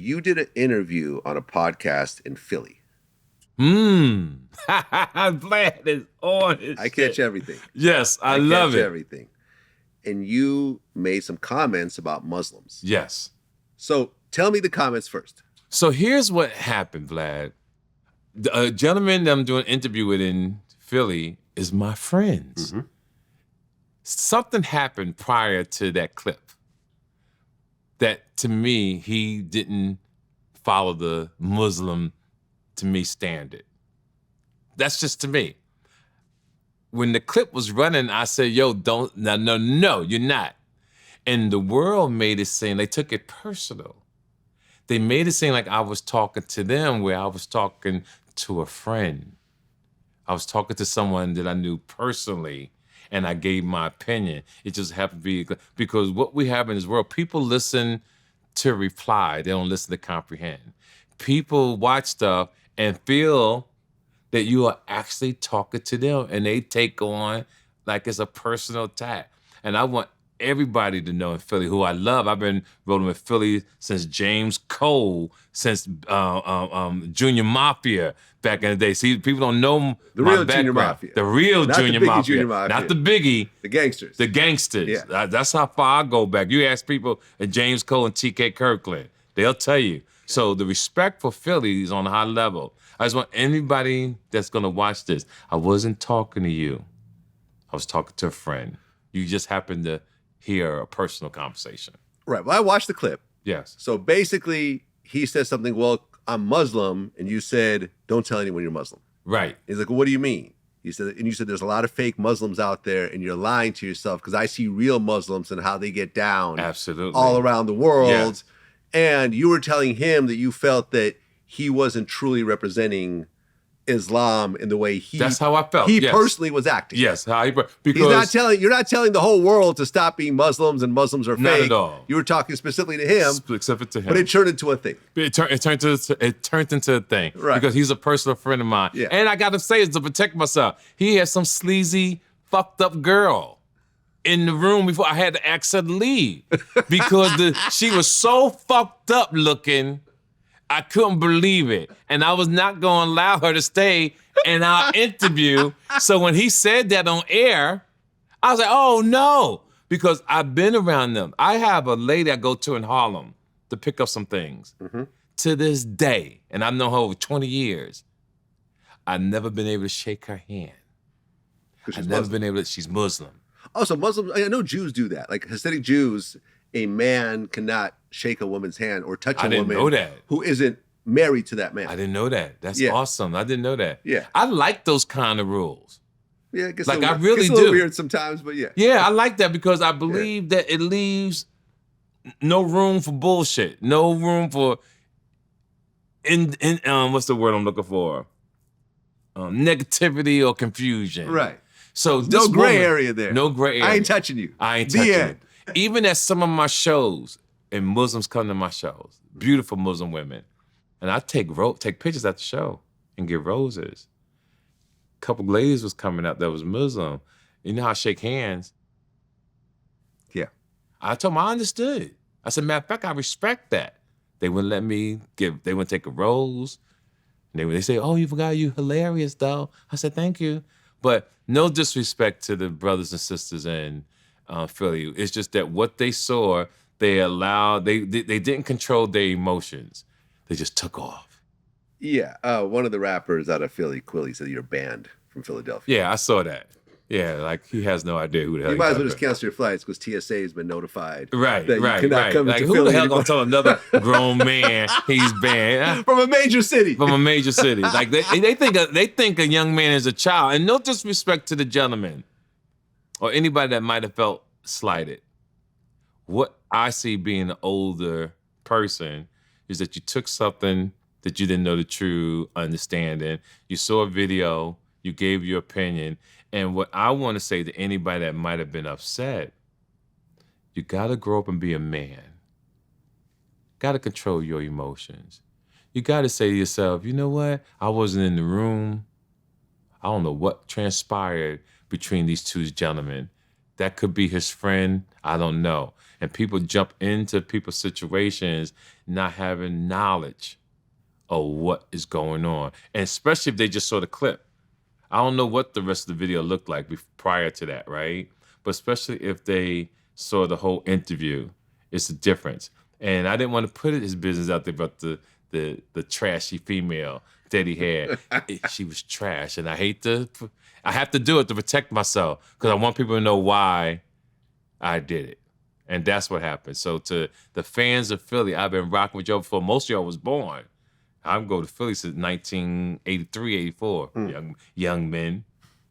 you did an interview on a podcast in Philly. Vlad is on his I catch everything. Yes, I love catch it. everything. And you made some comments about Muslims. Yes. So tell me the comments first. So here's what happened, Vlad. The gentleman that I'm doing an interview with in Philly is my friends. Mm-hmm. Something happened prior to that clip that, to me, he didn't follow the Muslim, to me, standard. That's just to me. When the clip was running, I said, yo, no, you're not. And the world made it seem, they took it personal. They made it seem like I was talking to them where I was talking to a friend. I was talking to someone that I knew personally, and I gave my opinion. It just happened to be, because what we have in this world, people listen to reply, they don't listen to comprehend. People watch stuff and feel that you are actually talking to them, and they take on like it's a personal attack. And I want everybody to know in Philly, who I love. I've been rolling with Philly since James Cole, since Junior Mafia back in the day. See, people don't know the real Junior Mafia. The real Junior Mafia. Not the biggie. The gangsters. The gangsters. Yeah. That's how far I go back. You ask people at James Cole and TK Kirkland, they'll tell you. So the respect for Philly is on a high level. I just want anybody that's gonna watch this, I wasn't talking to you. I was talking to a friend. You just happened to hear a personal conversation. Right, well, I watched the clip. Yes. So basically, he says something, well, I'm Muslim, and you said, don't tell anyone you're Muslim. Right. He's like, well, what do you mean? He said, and you said there's a lot of fake Muslims out there, and you're lying to yourself, because I see real Muslims and how they get down. Absolutely. All around the world. Yes. And you were telling him that you felt that he wasn't truly representing Islam in the way he. That's how I felt. He personally was acting. Yes, because you're not telling the whole world to stop being Muslims and Muslims are fake. Not at all. You were talking specifically to him. Specific to him. But it turned into a thing. It turned into a thing. Right. Because he's a personal friend of mine. Yeah. And I got to say, to protect myself, he had some sleazy, fucked up girl in the room before I had to ask her to leave because she was so fucked up looking. I couldn't believe it. And I was not going to allow her to stay in our interview. So when he said that on air, I was like, oh no, because I've been around them. I have a lady I go to in Harlem to pick up some things. Mm-hmm. To this day, and I've known her over 20 years, I've never been able to shake her hand. She's Muslim. Oh, so Muslims, I know Jews do that. Like Hasidic Jews, a man cannot shake a woman's hand or touch a woman who isn't married to that man. I didn't know that. That's awesome. I didn't know that. Yeah. I like those kind of rules. Yeah, I guess like I really do. It's a little weird sometimes, but yeah. Yeah, I like that because I believe that it leaves no room for bullshit. No room for what's the word I'm looking for? Negativity or confusion. Right. So no gray area there. No gray area. I ain't touching you. I ain't touching you. Even at some of my shows, and Muslims come to my shows, beautiful Muslim women, and I take pictures at the show and give roses. A couple ladies was coming up that was Muslim. You know how I shake hands? Yeah. I told them I understood. I said, matter of fact, I respect that. They wouldn't let me they wouldn't take a rose. And they say, oh, you forgot, you hilarious, though. I said, thank you. But no disrespect to the brothers and sisters in Philly. It's just that what they saw, they allowed, they didn't control their emotions. They just took off. Yeah. One of the rappers out of Philly, Quilly, said you're banned from Philadelphia. Yeah, I saw that. Yeah, like he has no idea who the hell. You might as well just cancel your flights because TSA has been notified. Right. Come like who Philly the hell gonna tell another grown man he's banned from a major city? From a major city. Like they think a young man is a child, and no disrespect to the gentleman or anybody that might have felt slighted. What I see being an older person is that you took something that you didn't know the true understanding. You saw a video, you gave your opinion. And what I want to say to anybody that might have been upset, you got to grow up and be a man. Got to control your emotions. You got to say to yourself, you know what? I wasn't in the room. I don't know what transpired between these two gentlemen. That could be his friend. I don't know. And people jump into people's situations not having knowledge of what is going on. And especially if they just saw the clip. I don't know what the rest of the video looked like prior to that, right? But especially if they saw the whole interview, it's a difference. And I didn't want to put his business out there about the trashy female that he had. She was trash. And I have to do it to protect myself because I want people to know why I did it. And that's what happened. So to the fans of Philly, I've been rocking with y'all before most of y'all was born. I've been going to Philly since 1983, 84, young men.